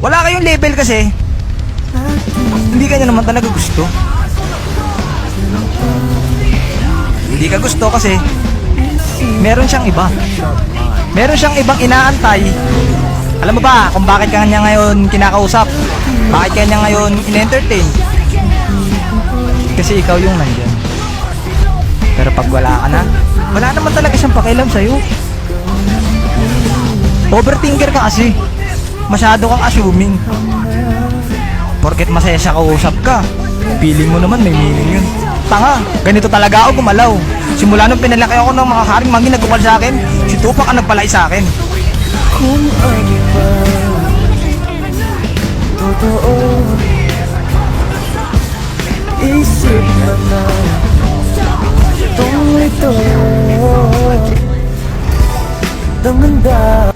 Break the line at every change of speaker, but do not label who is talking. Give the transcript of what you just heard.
Wala kayong level kasi. Hindi ka niya naman talaga gusto. Hindi ka gusto kasi meron siyang iba. Meron siyang ibang inaantay. Alam mo ba kung bakit ka niya ngayon kinakausap? Bakit ka niya ngayon in-entertain? Kasi ikaw yung nandyan. Pero pag wala ka na, wala naman talaga siyang pakialam sa'yo. Overthinker ka kasi. Masyado kang assuming. Porket masaya siya kausap ka, feeling mo naman may meaning yun. Tanga, ganito talaga ako gumalaw. Simula nung pinalaki ako ng mga haring mangin nagkukal sa akin, si Tupac ang nagpalay sa akin.
Kung ano ba totoo, isip mo na itong ito damanda